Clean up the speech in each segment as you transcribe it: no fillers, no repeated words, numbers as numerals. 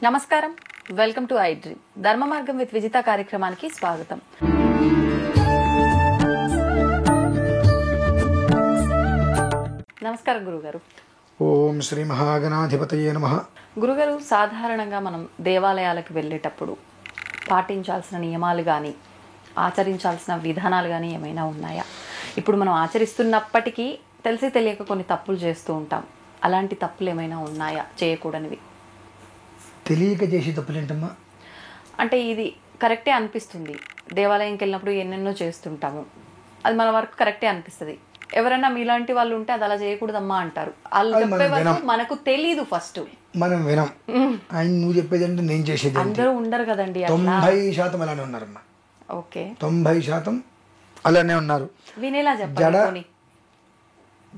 నమస్కారం, welcome to iDream. ధర్మ మార్గం విత్ విజిత కార్యక్రమానికి స్వాగతం. నమస్కారం గురుగారు. ఓం శ్రీ మహాగణాధిపతయే నమః. గురుగారు, సాధారణంగా మనం దేవాలయాలకు వెళ్ళేటప్పుడు పాటించాల్సిన నియమాలు కానీ ఆచరించాల్సిన విధానాలు కానీ ఏమైనా ఉన్నాయా? ఇప్పుడు మనం ఆచరిస్తున్నప్పటికీ తెలిసి తెలియక కొన్ని తప్పులు చేస్తూ ఉంటాం. అలాంటి తప్పులు ఏమైనా ఉన్నాయా చేయకూడనివి? తెలియక చేసే తప్పులేంటమ్మా? అంటే ఇది కరెక్టే అనిపిస్తుంది, దేవాలయంకి వెళ్ళినప్పుడు ఎన్నెన్నో చేస్తుంటాము, అది మన వరకు కరెక్టే అనిపిస్తుంది. ఎవరైనా మీలాంటి వాళ్ళు ఉంటే అది అలా చేయకూడదమ్మా అంటారు. వాళ్ళు చెప్పే వరకు మనకు తెలీదు, ఫస్ట్ మనం వినం. ఆయన నువ్వు చెప్పేది అంటే నేను చేసేది అందరూ ఉండరు కదండి. 90% అలానే ఉన్నారమ్మా. ఓకే, 90% అలానే ఉన్నారు. వినేలా చెప్పండి.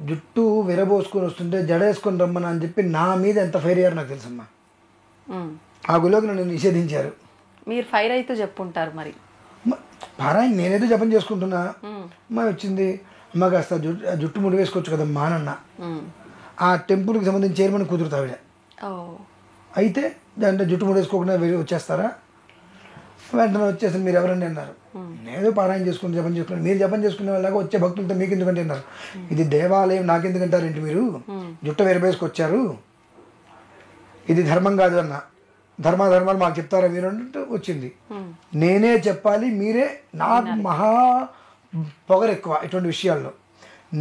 జుట్టు విరబోసుకొని వస్తుంటే జడ వేసుకొని రమ్మని అని చెప్పి నా మీద ఎంత ఫైర్ అయ్యారు నాకు తెలుసమ్మా. ఆ గులోకి నన్ను నిషేధించారు. మీరు ఫైర్ అయితే చెప్పుంటారు మరి. పారాయణ నేనేదో జపం చేసుకుంటున్నా, అమ్మ వచ్చింది, అమ్మ కాస్త జుట్టు ముడి వేసుకోవచ్చు కదమ్మా అన్న. ఆ టెంపుల్కి సంబంధించి చైర్మన్ కుదురుతావిడ. అయితే దాంట్లో జుట్టు ముడి వేసుకోకుండా వచ్చేస్తారా? వెంటనే వచ్చేసి మీరు ఎవరండి అన్నారు. నేను పారాయణ చేసుకుని జపం చేసుకున్నాను. మీరు జపం చేసుకునే వాళ్ళగా వచ్చే భక్తులతో మీకు ఎందుకంటే అన్నారు. ఇది దేవాలయం, నాకెందుకంటారేంటి మీరు? జుట్టు విరబేసుకొచ్చారు, ఇది ధర్మం కాదు అన్న. ధర్మాలు మాకు చెప్తారా మీరు అంటే వచ్చింది. నేనే చెప్పాలి, మీరే. నాకు మహా పొగరు ఎక్కువ ఇటువంటి విషయాల్లో.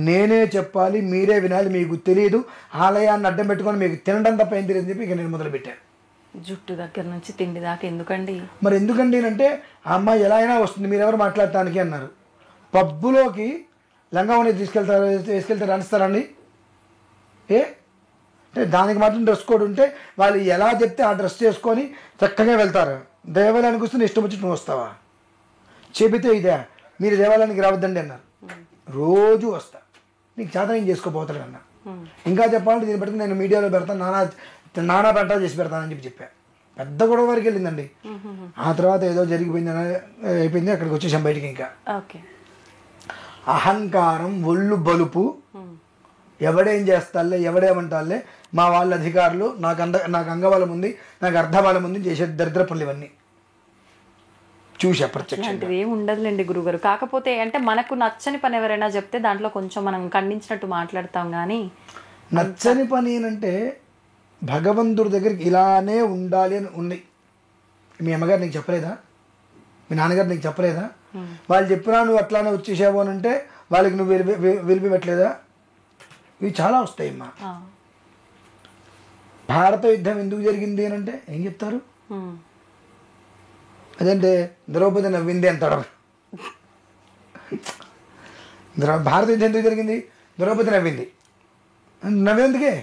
నేనే చెప్పాలి, మీరే వినాలి. మీకు తెలియదు, ఆలయాన్ని అడ్డం పెట్టుకొని మీకు తినడం తప్ప ఏం తెలియదు చెప్పి ఇక నేను మొదలుపెట్టాను. జుట్టు దగ్గర నుంచి తిండి దాకా ఎందుకండి? మరి ఎందుకండి అంటే ఆ అమ్మాయి ఎలా అయినా వస్తుంది, మీరెవరు మాట్లాడటానికి అన్నారు. పబ్బులోకి లంగావని వేసుకెళ్తారు అనిస్తారండి? అంటే దానికి మాత్రం డ్రెస్ కోడ్ ఉంటే వాళ్ళు ఎలా చెప్తే ఆ డ్రెస్ చేసుకొని చక్కగా వెళ్తారు. దేవాలయానికి వస్తే ఇష్టం వచ్చి నువ్వు వస్తావా? చెబితే ఇదే, మీరు దేవాలయానికి రావద్దండి అన్నారు. రోజు వస్తా, నీకు చేత ఏం చేసుకోపోతాడు అన్న. ఇంకా చెప్పాలంటే దీన్ని బట్టి నేను మీడియాలో పెడతాను, నానా పెంటా చేసి పెడతానని చెప్పా. పెద్ద గొడవ వరకు వెళ్ళిందండి. ఆ తర్వాత ఏదో జరిగిపోయింది, అయిపోయింది. అక్కడికి వచ్చేసాం బయటికి. ఇంకా అహంకారం, ఒళ్ళు బలుపు, ఎవడేం చేస్తాలే, ఎవడేమంటాలే, మా వాళ్ళ అధికారులు, నాకు అంగబలం ఉంది, నాకు అర్ధబలం ఉంది, చేసే దరిద్ర పనులు ఇవన్నీ చూసా ప్రత్యక్షంగా. ఏమి ఉండదులేండి గురుగారు. కాకపోతే అంటే మనకు నచ్చని పని ఎవరైనా చెప్తే దాంట్లో కొంచెం మనం ఖండించినట్టు మాట్లాడతాం. కానీ నచ్చని పని ఏంటంటే భగవంతుడి దగ్గరికి ఇలానే ఉండాలి అని ఉన్నాయి. మీ అమ్మగారు నీకు చెప్పలేదా? మీ నాన్నగారు నీకు చెప్పలేదా? వాళ్ళు చెప్పినా నువ్వు అట్లానే వచ్చేసావు అని అంటే వాళ్ళకి నువ్వు వెలిపి పెట్టలేదా? ఇవి చాలా వస్తాయి అమ్మా. భారత యుద్ధం ఎందుకు జరిగింది అని అంటే ఏం చెప్తారు? అదంటే ద్రౌపది నవ్వింది అంటాడు. భారత యుద్ధం ఎందుకు జరిగింది? ద్రౌపది నవ్వింది. నవ్వేందుకే?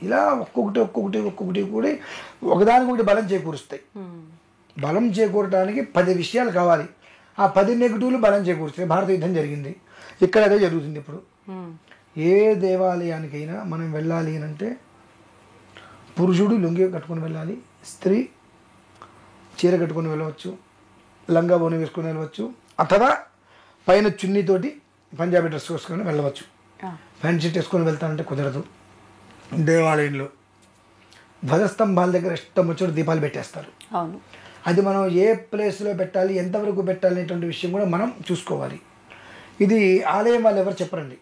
ఇలా ఒక్కొక్కటి కూడా ఒకదానికొకటి బలం చేకూరుస్తాయి. బలం చేకూరటానికి 10 విషయాలు కావాలి. ఆ 10 నెగిటివ్లు బలం చేకూరుస్తాయి. భారత యుద్ధం జరిగింది, ఇక్కడ అదే జరుగుతుంది. ఇప్పుడు ఏ దేవాలయానికైనా మనం వెళ్ళాలి అని అంటే పురుషుడు లుంగి కట్టుకొని వెళ్ళాలి, స్త్రీ చీర కట్టుకొని వెళ్ళవచ్చు, లంగా బోని వేసుకొని వెళ్ళవచ్చు, అథవా పైన చున్నీతోటి పంజాబీ డ్రెస్ వేసుకొని వెళ్ళవచ్చు. ప్యాంట్ షర్ట్ వేసుకొని వెళ్తానంటే కుదరదు. దేవాలయంలో ధ్వజస్తంభాల దగ్గర ఇష్టం వచ్చి దీపాలు పెట్టేస్తారు. అది మనం ఏ ప్లేస్లో పెట్టాలి, ఎంతవరకు పెట్టాలి అనేటువంటి విషయం కూడా మనం చూసుకోవాలి. ఇది ఆలయం వాళ్ళు ఎవరు చెప్పరండి.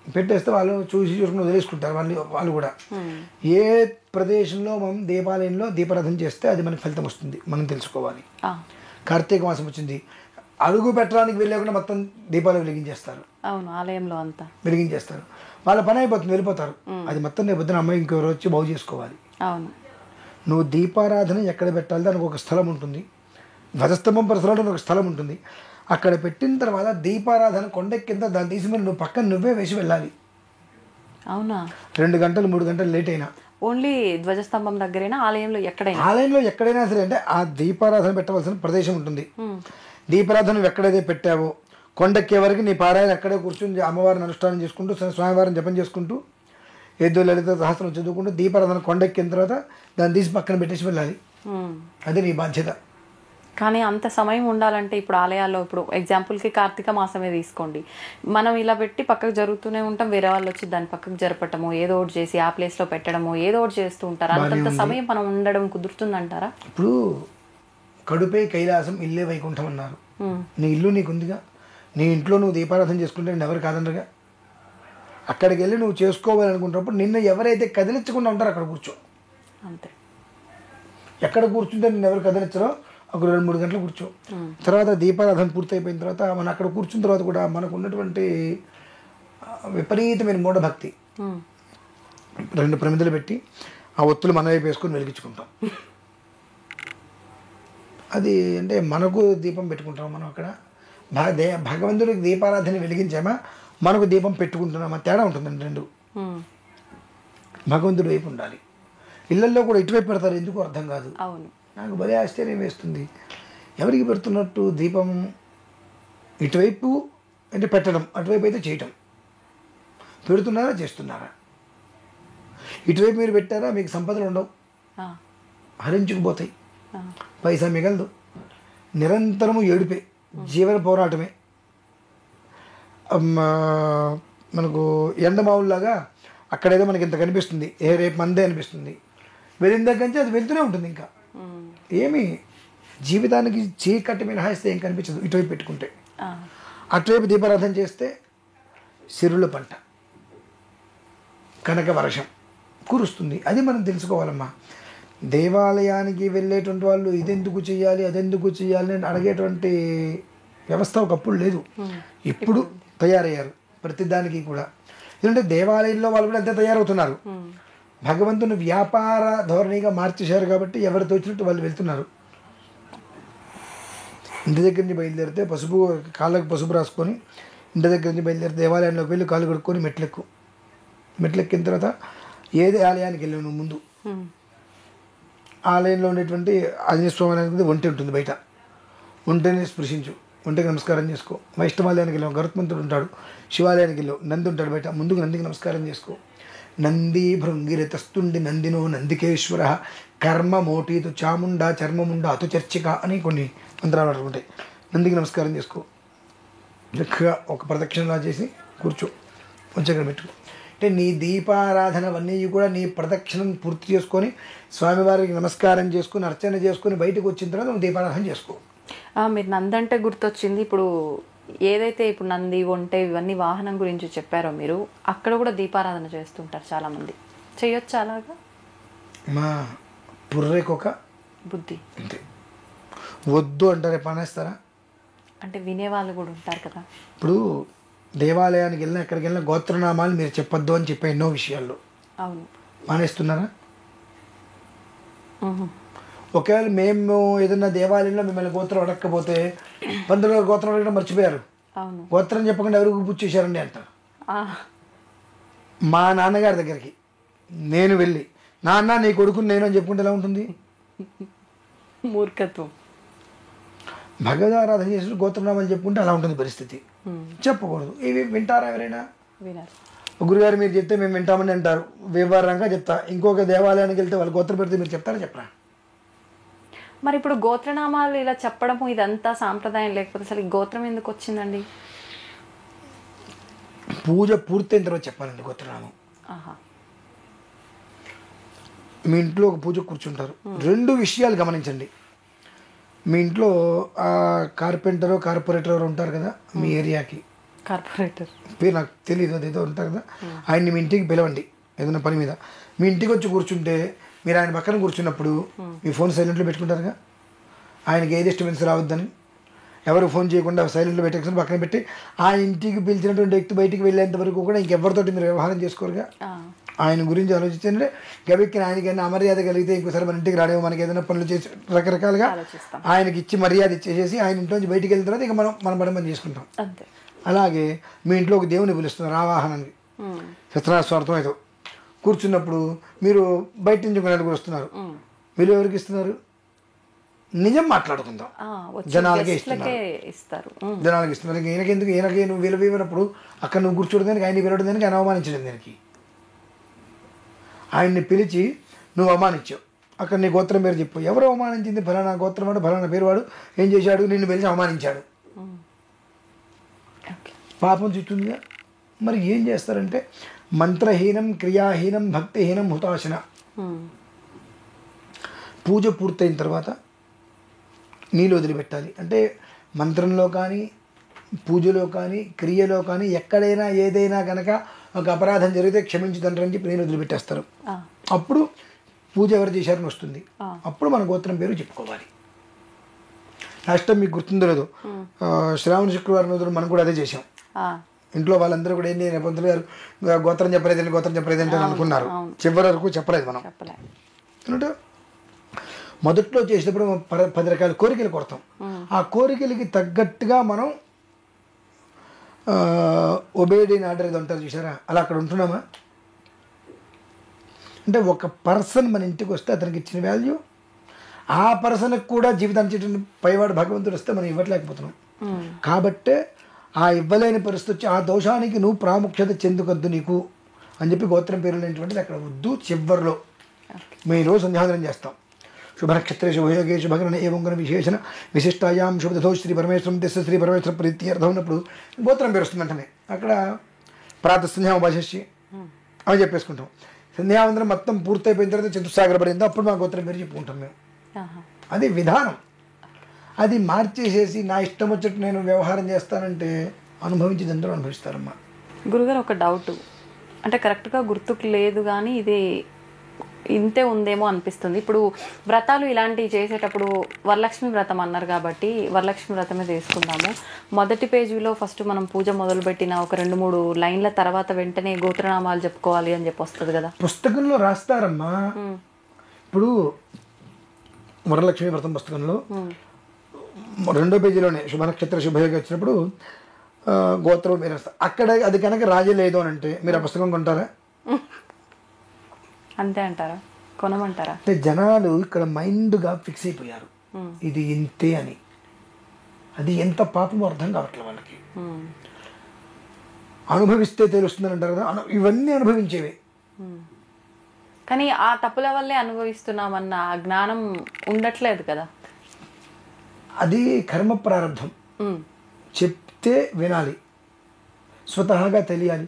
పెట్టేస్తే వాళ్ళు చూసుకుని వదిలేసుకుంటారు. వాళ్ళు కూడా ఏ ప్రదేశంలో మనం దేవాలయంలో దీపారాధన చేస్తే అది మనకి ఫలితం వస్తుంది మనం తెలుసుకోవాలి. కార్తీక మాసం వచ్చింది, అడుగు పెట్టడానికి వెళ్ళకుండా మొత్తం దీపాలు వెలిగించేస్తారు. ఆలయంలో అంతా వెలిగించేస్తారు. వాళ్ళ పని అయిపోతుంది, వెళ్ళిపోతారు. అది మొత్తం రేపు పొద్దున అమ్మాయి ఇంకెవరు వచ్చి బాగు చేసుకోవాలి. నువ్వు దీపారాధన ఎక్కడ పెట్టాలి దానికి ఒక స్థలం ఉంటుంది. ధ్వజస్తంభం పరిసరాల్లో ఒక స్థలం ఉంటుంది. అక్కడ పెట్టిన తర్వాత దీపారాధన కొండెక్కింత దాన్ని తీసి మరి నువ్వు పక్కన నువ్వే వేసి వెళ్ళాలి. అవునా? 2 గంటలు 3 గంటలు లేట్ అయినా ఓన్లీ ధ్వజస్తంభం దగ్గరైనా ఆలయంలో ఎక్కడైనా సరే అంటే ఆ దీపారాధన పెట్టవలసిన ప్రదేశం ఉంటుంది. దీపారాధన నువ్వు ఎక్కడైతే పెట్టావో కొండెక్కే వరకు నీ పారాయణ అక్కడే కూర్చొని అమ్మవారిని అనుష్ఠానం చేసుకుంటూ స్వామివారిని జపం చేసుకుంటూ ఏదో లలిత సహస్రం చదువుకుంటూ దీపారాధన కొండెక్కిన తర్వాత దాన్ని తీసి పక్కన పెట్టేసి వెళ్ళాలి. అది నీ బాధ్యత. కానీ అంత సమయం ఉండాలంటే ఇప్పుడు ఆలయాల్లో ఇప్పుడు ఎగ్జాంపుల్కి కార్తీక మాసమే తీసుకోండి, మనం ఇలా పెట్టి పక్కకు జరుగుతూనే ఉంటాం, వేరే వాళ్ళు వచ్చి దాన్ని పక్కకు జరపటము, ఏదో ఒకటి చేసి ఆ ప్లేస్లో పెట్టడము, ఏదో ఒకటి చేస్తూ ఉంటారు. అంతంత సమయం మనం ఉండడం కుదురుతుందంటారా? ఇప్పుడు కడుపే కైలాసం ఇల్లే వైకుంఠం అన్నారు. నీ ఇల్లు నీకుందిగా, నీ ఇంట్లో నువ్వు దీపారాధన చేసుకుంటే నేను ఎవరు కాదనరుగా. అక్కడికి వెళ్ళి నువ్వు చేసుకోవాలనుకుంటున్నప్పుడు నిన్ను ఎవరైతే కదిలించకుండా ఉంటారో అక్కడ కూర్చో. అంతే. ఎక్కడ కూర్చుంటే నిన్ను ఎవరు కదిలించరో ఒక 2-3 గంటలు కూర్చో. తర్వాత దీపారాధన పూర్తయిపోయిన తర్వాత మనం అక్కడ కూర్చున్న తర్వాత కూడా మనకు ఉన్నటువంటి విపరీతమైన మూఢభక్తి 2 ప్రమిదలు పెట్టి ఆ ఒత్తులు మన వైపు వేసుకొని వెలిగించుకుంటాం. అది అంటే మనకు దీపం పెట్టుకుంటాం. మనం అక్కడ భగవంతుడికి దీపారాధన వెలిగించామా, మనకు దీపం పెట్టుకుంటున్నామా, తేడా ఉంటుందండి. 2 భగవంతుడి వైపు ఉండాలి. ఇళ్ళల్లో కూడా ఇటువైపు పెడతారు, ఎందుకు అర్థం కాదు. అవును, నాకు భలే ఆశ్చర్యం వేస్తుంది. ఎవరికి పెడుతున్నట్టు దీపం? ఇటువైపు అంటే పెట్టడం, అటువైపు అయితే చేయటం. పెడుతున్నారా, చేస్తున్నారా? ఇటువైపు మీరు పెట్టారా, మీకు సంపదలు ఉండవు, హరించుకుపోతాయి, పైసా మిగలదు, నిరంతరము ఏడుపే, జీవన పోరాటమే. మనకు ఎండమావుల్లాగా అక్కడేదో మనకి ఇంత కనిపిస్తుంది, రేపు మందే అనిపిస్తుంది, వెళ్ళిన దగ్గర నుంచి అది వెళ్తూనే ఉంటుంది. ఇంకా ఏమి జీవితానికి చీకటి మినహాయిస్తే ఏం కనిపించదు. ఇటువైపు పెట్టుకుంటే, అటువైపు దీపారాధన చేస్తే సిరుల పంట, కనక వర్షం కురుస్తుంది. అది మనం తెలుసుకోవాలమ్మా. దేవాలయానికి వెళ్ళేటువంటి వాళ్ళు ఇదెందుకు చేయాలి, అదెందుకు చేయాలి అని అడిగేటువంటి వ్యవస్థ ఒకప్పుడు లేదు, ఇప్పుడు తయారయ్యారు ప్రతిదానికి కూడా. ఎందుకంటే దేవాలయంలో వాళ్ళు కూడా అంతే తయారవుతున్నారు. భగవంతుని వ్యాపార ధోరణిగా మార్చేశారు కాబట్టి ఎవరితో వచ్చినట్టు వాళ్ళు వెళ్తున్నారు. ఇంటి దగ్గర నుంచి బయలుదేరితే కాళ్ళకు పసుపు రాసుకొని ఇంటి దగ్గర నుంచి బయలుదేరితే దేవాలయంలోకి వెళ్ళి కాళ్ళు కడుక్కొని మెట్లెక్కిన తర్వాత ఏది ఆలయానికి వెళ్ళావు నువ్వు ముందు, ఆలయంలో ఉండేటువంటి ఆంజనేయ స్వామి అనేది ఒంటి ఉంటుంది, బయట ఒంటిని స్పృశించు, ఒంటికి నమస్కారం చేసుకో. వైష్ణవాలయానికి వెళ్ళాం, గరుత్మంతుడు ఉంటాడు. శివాలయానికి వెళ్ళావు, నంది ఉంటాడు బయట, ముందుకు నందికి నమస్కారం చేసుకో. నంది భృంగిరతస్తుండి నందినో నందికేశ్వర కర్మ మోటీతు చాముండ చర్మముండ అతు చర్చిక అని కొన్ని మంత్రాలు ఉంటాయి. నందికి నమస్కారం చేసుకో, చక్కగా ఒక ప్రదక్షిణలా చేసి కూర్చో, కొంచెం పెట్టుకో. అంటే నీ దీపారాధన అవన్నీ కూడా నీ ప్రదక్షిణం పూర్తి చేసుకొని స్వామివారికి నమస్కారం చేసుకొని అర్చన చేసుకొని బయటకు వచ్చిన తర్వాత నువ్వు దీపారాధన చేసుకో. మీరు నంది అంటే గుర్తొచ్చింది. ఇప్పుడు ఏదైతే ఇప్పుడు నంది ఒంటె ఇవన్నీ వాహనం గురించి చెప్పారో మీరు, అక్కడ కూడా దీపారాధన చేస్తుంటారు చాలామంది. చేయొచ్చు అలాగా? మా పుర్రెకొక బుద్ధి అంతే. వద్దు అంటారే పానేస్తారా? అంటే వినేవాళ్ళు కూడా ఉంటారు కదా. ఇప్పుడు దేవాలయానికి వెళ్ళినా ఎక్కడికి వెళ్ళినా గోత్రనామాలు మీరు చెప్పొద్దు అని చెప్పే ఎన్నో విషయాల్లో. అవును. మానేస్తున్నారా? ఒకవేళ మేము ఏదైనా దేవాలయంలో మిమ్మల్ని గోత్రం అడగకపోతే 19 గోత్రం అడగడం మర్చిపోయారు, అవును, గోత్రం చెప్పకుండా ఎవరికి పూజ చేశారండి అంటారు. మా నాన్నగారి దగ్గరికి నేను వెళ్ళి నాన్న నీ కొడుకుని నేను అని చెప్పుకుంటే ఎలా ఉంటుంది? మూర్ఖత్వం. భగవదారాధన చేసి గోత్రనామాలు చెప్పుకుంటే అలా ఉంటుంది పరిస్థితి. చెప్పకూడదు. ఇవి వింటారా ఎవరైనా? వినారు. గురుగారు మీరు చెప్తే మేము వింటామని అంటారు, వివరంగా చెప్తా. ఇంకొక దేవాలయానికి వెళ్తే వాళ్ళు గోత్రం పెడితే మీరు చెప్తారా చెప్పరా? మరి ఇప్పుడు గోత్రనామాలు ఇలా చెప్పడము ఇదంతా సాంప్రదాయం, లేకపోతే అసలు ఈ గోత్రం ఎందుకు వచ్చిందండి? పూజ పూర్తయిన తర్వాత చెప్పాలండి గోత్రనామం. మీ ఇంట్లో ఒక పూజ కూర్చుంటారు, 2 విషయాలు గమనించండి. మీ ఇంట్లో కార్పెంటరో కార్పొరేటర్ ఉంటారు కదా మీ ఏరియాకి, కార్పొరేటర్ పేరు నాకు తెలియదు, అదేదో ఉంటారు కదా, ఆయన్ని మీ ఇంటికి పిలవండి ఏదైనా పని మీద. మీ ఇంటికి వచ్చి కూర్చుంటే మీరు ఆయన పక్కన కూర్చున్నప్పుడు మీ ఫోన్ సైలెంట్లో పెట్టుకుంటారుగా, ఆయనకి ఏ డిస్టర్బెన్స్ రావద్దని. ఎవరు ఫోన్ చేయకుండా సైలెంట్లో పెట్టేసుకుని పక్కన పెట్టి ఆ ఇంటికి పిలిచినటువంటి వ్యక్తి బయటికి వెళ్ళేంత వరకు కూడా ఇంకెవరితోటి మీరు వ్యవహారం చేసుకోరుగా. ఆయన గురించి ఆలోచించండి. గబెక్కిన ఆయనకైనా అమర్యాద కలిగితే ఇంకోసారి మన ఇంటికి రాడేమో, మనకి ఏదైనా పనులు చేసి రకరకాలుగా ఆయనకి ఇచ్చి మర్యాద ఇచ్చేసేసి ఆయన ఇంట్లోంచి బయటికి వెళ్ళిన తర్వాత ఇక మన పని చేసుకుంటాం. అలాగే మీ ఇంట్లో ఒక దేవుని పిలుస్తున్నారు ఆవాహనానికి, సత్యనారాయణ ఏదో కూర్చున్నప్పుడు మీరు బయట నుంచి ఒక నలుగురు వస్తున్నారు, మీరు ఎవరికి ఇస్తున్నారు? నిజం మాట్లాడుకుందాం, జనాలకే ఇస్తారు. జనాలకి ఇస్తున్నారు. ఈయనకెందుకు, ఈయనకి నువ్వు విలువైనప్పుడు అక్కడ నువ్వు కూర్చోవడం దానికి, ఆయన విలవడం దానికి, ఆయన అవమానించడం దానికి. ఆయన్ని పిలిచి నువ్వు అవమానించావు, అక్కడ నీ గోత్రం పేరు చెప్పు. ఎవరు అవమానించింది? ఫలానా గోత్రం వాడు, ఫలానా పేరు వాడు ఏం చేశాడు, నిన్ను పిలిచి అవమానించాడు. పాపం చుట్టుందిగా. మరి ఏం చేస్తారంటే మంత్రహీనం, క్రియాహీనం, భక్తిహీనం, హుతాశన. పూజ పూర్తయిన తర్వాత నీళ్ళు వదిలిపెట్టాలి. అంటే మంత్రంలో కానీ, పూజలో కానీ, క్రియలో కానీ ఎక్కడైనా ఏదైనా కనుక ఒక అపరాధం జరిగితే క్షమించి తండ్రి అని చెప్పి నీళ్ళు వదిలిపెట్టేస్తారు. అప్పుడు పూజ ఎవరు చేశారని వస్తుంది. అప్పుడు మన గోత్రం పేరు చెప్పుకోవాలి. లాస్ట్ టైం మీకు గుర్తుందో లేదో, శ్రావణ శుక్రవారం రోజున మనం కూడా అదే చేసాం. ఇంట్లో వాళ్ళందరూ కూడా ఏంటి, పంతులు గారు గోత్రం చెప్పలేదండి, గోత్రం చెప్పలేదంటే అనుకున్నారు. చివరి వరకు చెప్పలేదు మనం. ఎందుకంటే మొదట్లో చేసినప్పుడు 10 రకాల కోరికలు కొడతాం. ఆ కోరికలకి తగ్గట్టుగా మనం ఒబేడ్ ఇన్ ఆర్డర్ ఏదో అంటారు చూసారా, అలా అక్కడ ఉంటున్నామా? అంటే ఒక పర్సన్ మన ఇంటికి వస్తే అతనికి ఇచ్చిన వాల్యూ, ఆ పర్సన్కి కూడా జీవితాన్ని ఇచ్చిన పైవాడు భగవంతుడు వస్తే మనం ఇవ్వట్లేకపోతున్నాం. కాబట్టే ఆ ఇవ్వలేని పరిస్థితి వచ్చి ఆ దోషానికి నువ్వు ప్రాముఖ్యత చెందుకొద్దు నీకు అని చెప్పి గోత్రం పేరు అనేటువంటిది అక్కడ వద్దు. చివరిలో మేము ఈరోజు సంధ్యావందనం చేస్తాం. శుభనక్షత్రే శుభయోగే శుభగణ ఏవంగన విశేషణ విశిష్టాయాం శుభదతో శ్రీ పరమేశ్వరం తెస్త శ్రీ పరమేశ్వర ప్రీత్యర్థం ఉన్నప్పుడు గోత్రం పేరు వస్తుంది. వెంటనే అక్కడ ప్రాతః సంధ్యామభాషి అవి చెప్పేసుకుంటాం. సంధ్యావందనం మొత్తం పూర్తయిపోయిన తర్వాత చతుస్సాగర పడిందో అప్పుడు మా గోత్రం పేరు చెప్పుకుంటాం మేము. అది విధానం. అది మార్చేసేసి నా ఇష్టం వచ్చేట్టు నేను వ్యవహారం చేస్తానంటే అనుభవించేది అందరూ అనుభవిస్తారమ్మా. గురుగారు ఒక డౌట్, అంటే కరెక్ట్గా గుర్తుకు లేదు కానీ ఇది ఇంతే ఉందేమో అనిపిస్తుంది. ఇప్పుడు వ్రతాలు ఇలాంటివి చేసేటప్పుడు వరలక్ష్మి వ్రతం అన్నారు కాబట్టి వరలక్ష్మి వ్రతమే తీసుకుందాము. మొదటి పేజీలో ఫస్ట్ మనం పూజ మొదలుపెట్టిన ఒక 2-3 లైన్ల తర్వాత వెంటనే గోత్రనామాలు చెప్పుకోవాలి అని చెప్పి వస్తుంది కదా, పుస్తకంలో రాస్తారమ్మా. ఇప్పుడు వరలక్ష్మి వ్రతం పుస్తకంలో 2వ పేజీలోనే శుభనక్షత్ర శుభయోగి వచ్చినప్పుడు గోత్రం పేరు వస్తారు. అక్కడ అది కనుక రాజలేదు అని అంటే మీరు ఆ పుస్తకం కొంటారా? అంతే అంటారా? కొనమంటారా? అంటే జనాలు ఇక్కడ మైండ్గా ఫిక్స్ అయిపోయారు ఇది ఇంతే అని. అది ఎంత పాపమో అర్థం కావట్లేదు వాళ్ళకి. అనుభవిస్తే తెలుస్తుందని అంటారు కదా, ఇవన్నీ అనుభవించేవి. కానీ ఆ తప్పుల వల్లే అనుభవిస్తున్నామన్న జ్ఞానం ఉండట్లేదు కదా. అది కర్మ ప్రారంభం. చెప్తే వినాలి, స్వతహాగా తెలియాలి.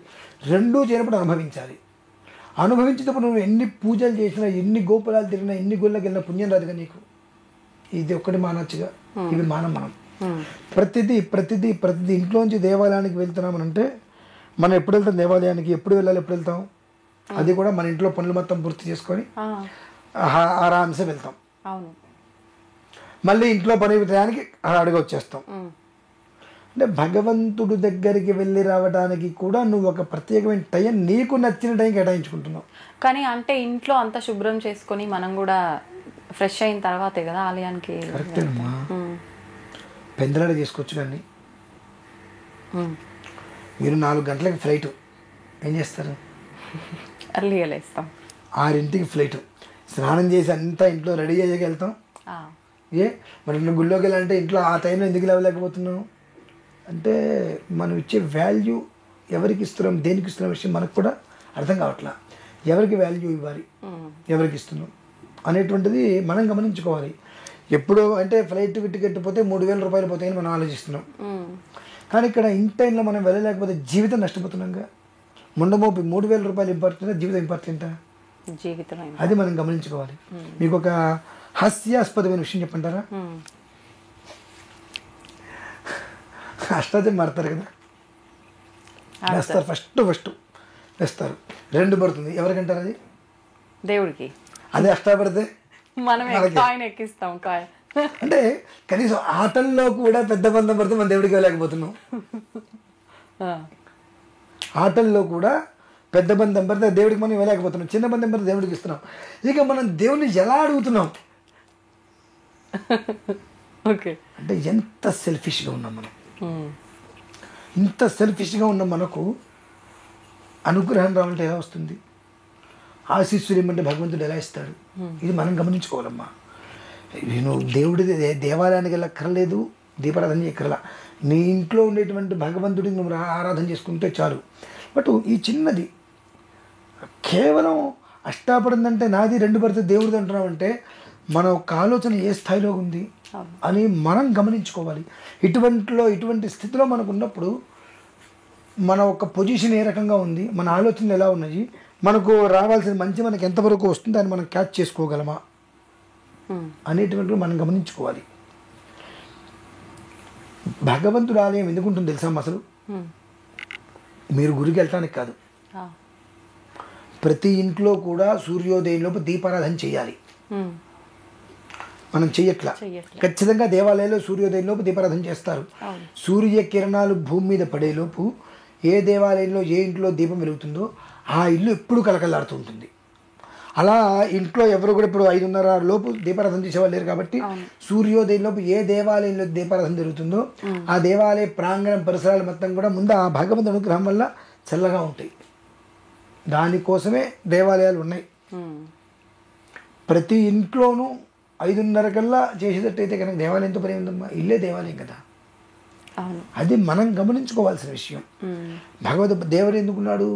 రెండూ చేయనప్పుడు అనుభవించాలి. అనుభవించేటప్పుడు నువ్వు ఎన్ని పూజలు చేసినా, ఎన్ని గోపురాలు తిరిగినా, ఎన్ని గుళ్ళకి వెళ్ళినా పుణ్యం రాదుగా నీకు. ఇది ఒక్కటి మానొచ్చుగా, ఇవి మనం ప్రతిదీ ప్రతిదీ ప్రతిదీ ఇంట్లోంచి దేవాలయానికి వెళ్తున్నామనంటే మనం ఎప్పుడు వెళ్తాం దేవాలయానికి? ఎప్పుడు వెళ్ళాలి, ఎప్పుడు వెళ్తాం? అది కూడా మన ఇంట్లో పనులు మొత్తం పూర్తి చేసుకొని ఆరాంసే వెళ్తాం. మళ్ళీ ఇంట్లో పని టయానికి అడిగి వచ్చేస్తాం. అంటే భగవంతుడు దగ్గరికి వెళ్ళి రావడానికి కూడా నువ్వు ఒక ప్రత్యేకమైన టైం, నీకు నచ్చిన టైం కేటాయించుకుంటున్నావు. కానీ అంటే ఇంట్లో అంతా శుభ్రం చేసుకొని మనం కూడా ఫ్రెష్ అయిన తర్వాతే కదా ఆలయానికి. కరెక్టేనమ్మా. పెందలాడ చేసుకోవచ్చు. కానీ మీరు 4 గంటలకి ఫ్లైట్ ఏం చేస్తారు? అర్లీగా లేస్తాం. 6ంటికి ఫ్లైట్, స్నానం చేసి అంతా ఇంట్లో రెడీ అయ్యాక వెళ్తాం. మరి నువ్వు గుళ్ళోకి వెళ్ళాలంటే ఇంట్లో ఆ టైంలో ఎందుకు లేవలేకపోతున్నావు? అంటే మనం ఇచ్చే వాల్యూ ఎవరికి ఇస్తున్నాం, దేనికి ఇస్తున్న విషయం మనకు కూడా అర్థం కావట్లా. ఎవరికి వాల్యూ ఇవ్వాలి, ఎవరికి ఇస్తున్నాం అనేటువంటిది మనం గమనించుకోవాలి. ఎప్పుడు అంటే ఫ్లైట్ టికెట్ పోతే 3,000 రూపాయలు పోతాయని మనం ఆలోచిస్తున్నాం. కానీ ఇక్కడ ఇన్ టైంలో మనం వెళ్ళలేకపోతే జీవితం నష్టపోతున్నాంగా. ముండమోపి 3,000 రూపాయలు ఇంపార్టెంటా, జీవితం ఇంపార్టెంటా? జీవితం. అది మనం గమనించుకోవాలి. మీకు ఒక హాస్యాస్పదమైన విషయం చెప్పంటారా? అష్టాచం మాడతారు కదా, వేస్తారు. ఫస్ట్ వేస్తారు, 2 పడుతుంది. ఎవరికంటారు అది? దేవుడికి. అదే అష్టా పడితే మనం ఎక్కిస్తాం కాయ. అంటే కనీసం ఆటల్లో కూడా పెద్ద బంధం పడితే మన దేవుడికి వెళ్ళలేకపోతున్నాం. ఆటల్లో కూడా పెద్ద బంధం పడితే దేవుడికి మనం ఇవ్వలేకపోతున్నాం, చిన్న బంధం పడితే దేవుడికి ఇస్తున్నాం. ఇక మనం దేవుడిని ఎలా అడుగుతున్నాం? అంటే ఎంత సెల్ఫిష్గా ఉన్నాం మనం. ఇంత సెల్ఫిష్గా ఉన్న మనకు అనుగ్రహం రావాలంటే ఎలా వస్తుంది? ఆశీస్సులు ఇమ్మంటే భగవంతుడు ఎలా ఇస్తాడు? ఇది మనం గమనించుకోవాలమ్మా. నేను దేవుడి దేవాలయానికి వెళ్ళక్కర్లేదు, దీపారాధన చేయక్కర్లా. నీ ఇంట్లో ఉండేటువంటి భగవంతుడిని నువ్వు ఆరాధన చేసుకుంటే చాలు. బట్ ఈ చిన్నది కేవలం అష్టాపడిందంటే నాది 2 పడితే దేవుడిది అంటున్నామంటే మన యొక్క ఆలోచన ఏ స్థాయిలో ఉంది అని మనం గమనించుకోవాలి. ఇటువంటి స్థితిలో మనకు ఉన్నప్పుడు మన ఒక పొజిషన్ ఏ రకంగా ఉంది, మన ఆలోచనలు ఎలా ఉన్నాయి, మనకు రావాల్సిన మంచి మనకి ఎంతవరకు వస్తుంది అని మనం క్యాచ్ చేసుకోగలమా అనేటువంటివి మనం గమనించుకోవాలి. భగవంతుడు ఆలయం ఎందుకు ఉంటుంది తెలుసా అసలు? మీరు గుడికి వెళ్ళటానికి కాదు, ప్రతి ఇంట్లో కూడా సూర్యోదయంలోపు దీపారాధన చేయాలి. మనం చెయ్యట్లా. ఖచ్చితంగా దేవాలయాల్లో సూర్యోదయంలోపు దీపారాధన చేస్తారు. సూర్య కిరణాలు భూమి మీద పడేలోపు ఏ దేవాలయంలో ఏ ఇంట్లో దీపం వెలుగుతుందో ఆ ఇల్లు ఎప్పుడు కలకలాడుతూ ఉంటుంది. అలా ఇంట్లో ఎవరు కూడా ఇప్పుడు 5:30 లోపు దీపారాధన చేసేవాళ్ళు లేరు కాబట్టి సూర్యోదయం లోపు ఏ దేవాలయంలో దీపారాధన జరుగుతుందో ఆ దేవాలయ ప్రాంగణం పరిసరాలు మొత్తం కూడా ముందు ఆ భగవంతుడి అనుగ్రహం వల్ల చల్లగా ఉంటాయి. దానికోసమే దేవాలయాలు ఉన్నాయి. ప్రతి ఇంట్లోనూ 5:30 కల్లా చేసేటట్టయితే కనుక దేవాలయంతో పని ఉందమ్మా, ఇల్లే దేవాలయం కదా. అది మనం గమనించుకోవాల్సిన విషయం. దేవుడు ఎందుకున్నాడు?